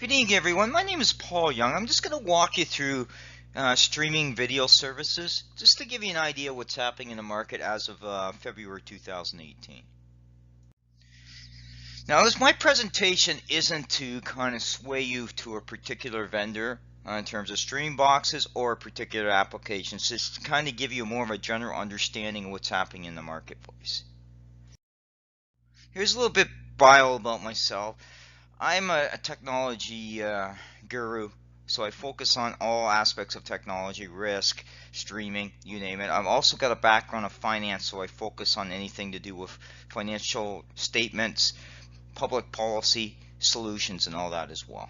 Good evening, everyone. My name is Paul Young. I'm just going to walk you through streaming video services, just to give you an idea of what's happening in the market as of February 2018. Now, my presentation isn't to kind of sway you to a particular vendor in terms of streaming boxes or particular applications, just to kind of give you more of a general understanding of what's happening in the marketplace. Here's a little bit bio about myself. I'm a technology guru, so I focus on all aspects of technology, risk, streaming, you name it. I've also got a background of finance, so I focus on anything to do with financial statements, public policy, solutions, and all that as well.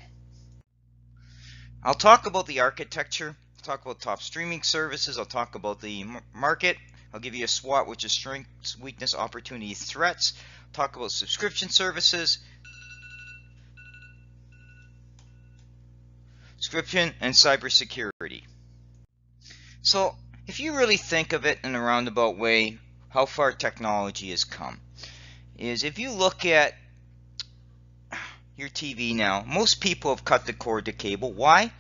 I'll talk about the architecture, talk about top streaming services, I'll talk about the market, I'll give you a SWOT, which is strengths, weakness, opportunity, threats, talk about subscription services, subscription, and cybersecurity. So if you really think of it in a roundabout way, how far technology has come is if you look at your TV now, most people have cut the cord to cable. Why?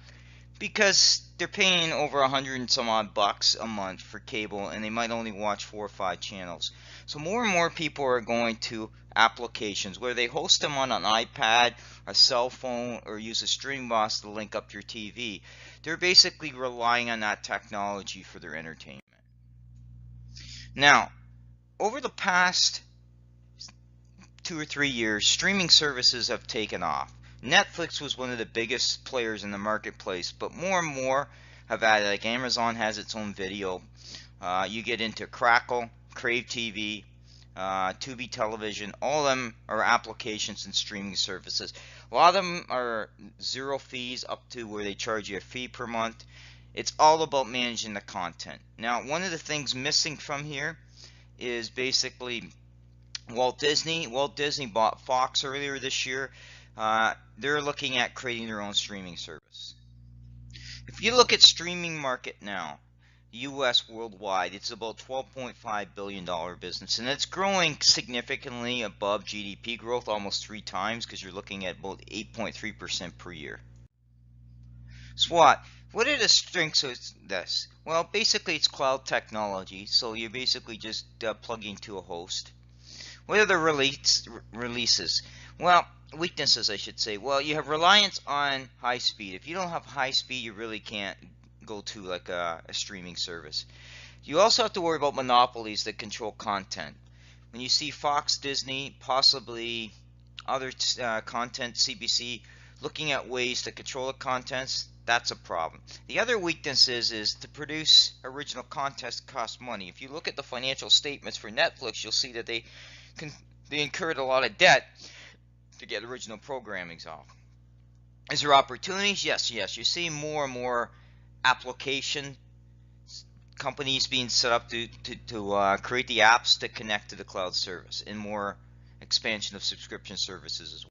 Because they're paying over $100 and some odd bucks a month for cable, and they might only watch 4 or 5 channels. So more and more people are going to applications where they host them on an iPad, a cell phone, or use a stream box to link up your TV. They're basically relying on that technology for their entertainment. Now, over the past 2 or 3 years, streaming services have taken off. Netflix was one of the biggest players in the marketplace, but more and more have added, like Amazon has its own video. You get into Crackle, Crave TV, Tubi Television. All of them are applications and streaming services. A lot of them are zero fees up to where they charge you a fee per month. It's all about managing the content. Now, one of the things missing from here is basically Walt Disney. Walt Disney bought Fox earlier this year. They're looking at creating their own streaming service. If you look at streaming market now, US worldwide, it's about $12.5 billion business, and it's growing significantly above GDP growth, almost 3 times, because you're looking at about 8.3% per year. SWOT. What are the strengths of this? Well, basically it's cloud technology, so you basically just plug into a host. What are the releases? Well, weaknesses, I should say. Well, you have reliance on high speed. If you don't have high speed, you really can't go to like a streaming service. You also have to worry about monopolies that control content. When you see Fox, Disney, possibly other content, CBC, looking at ways to control the contents, that's a problem. The other weakness is to produce original content costs money. If you look at the financial statements for Netflix, you'll see that they incurred a lot of debt to get original programming off. Is there opportunities? Yes. You see more and more application companies being set up to create the apps to connect to the cloud service, and more expansion of subscription services as well.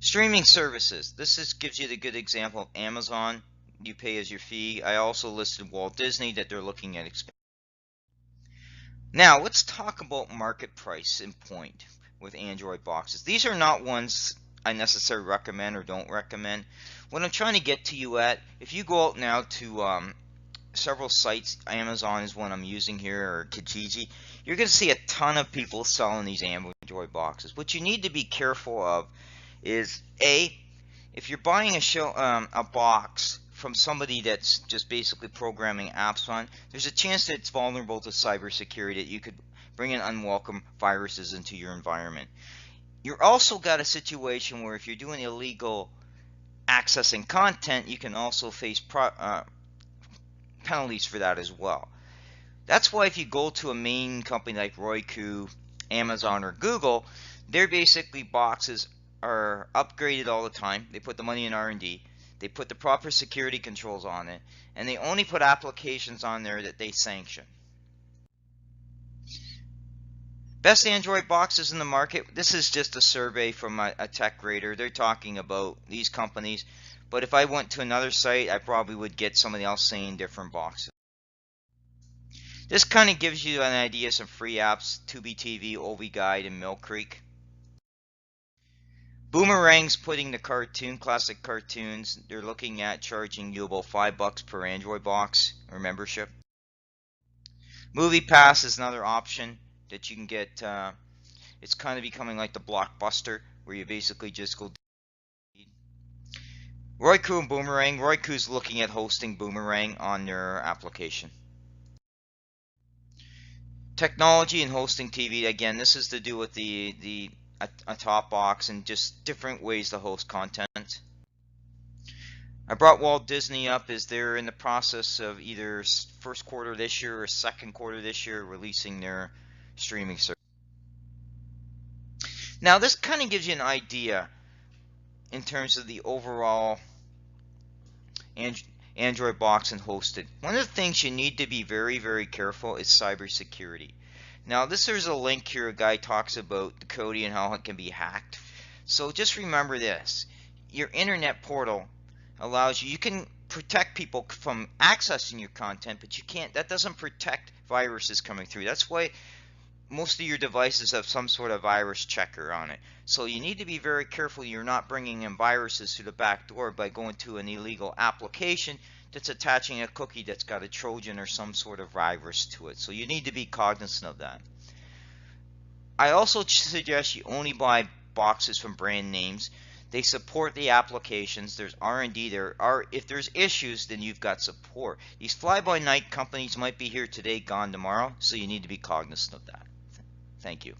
Streaming services. This gives you the good example of Amazon. You pay as your fee. I also listed Walt Disney that they're looking at expanding. Now let's talk about market price and point with Android boxes. These are not ones I necessarily recommend or don't recommend. What I'm trying to get to you at, if you go out now to several sites, Amazon is one I'm using here, or Kijiji, you're going to see a ton of people selling these Android boxes. What you need to be careful of is, A, if you're buying a box from somebody that's just basically programming apps on, there's a chance that it's vulnerable to cybersecurity, that you could bring in unwelcome viruses into your environment. You're also got a situation where if you're doing illegal accessing content, you can also face penalties for that as well. That's why if you go to a main company like Roku, Amazon, or Google, their basically boxes are upgraded all the time. They put the money in R&D. They put the proper security controls on it, and they only put applications on there that they sanction. Best Android boxes in the market. This is just a survey from a tech grader. They're talking about these companies, but if I went to another site, I probably would get somebody else saying different boxes. This kind of gives you an idea of some free apps: Tubi TV, Ovi Guide, and Mill Creek. Boomerang's putting the classic cartoons. They're looking at charging you about $5 per Android box or membership. Movie Pass is another option that you can get. It's kind of becoming like the Blockbuster, where you basically just go. Roku and Boomerang. Roku's looking at hosting Boomerang on their application. Technology and hosting TV. Again, this is to do with a top box and just different ways to host content. I brought Walt Disney up as they're in the process of either first quarter this year or second quarter this year releasing their streaming service. Now this kind of gives you an idea in terms of the overall Android box and hosted. One of the things you need to be very, very careful is cybersecurity. Now there's a link here, a guy talks about the code and how it can be hacked. So just remember this, your internet portal allows you can protect people from accessing your content, but that doesn't protect viruses coming through. That's why most of your devices have some sort of virus checker on it. So you need to be very careful you're not bringing in viruses through the back door by going to an illegal application that's attaching a cookie that's got a Trojan or some sort of virus to it. So you need to be cognizant of that. I also suggest you only buy boxes from brand names. They support the applications. There's R&D. If there's issues, then you've got support. These fly-by-night companies might be here today, gone tomorrow, so you need to be cognizant of that. Thank you.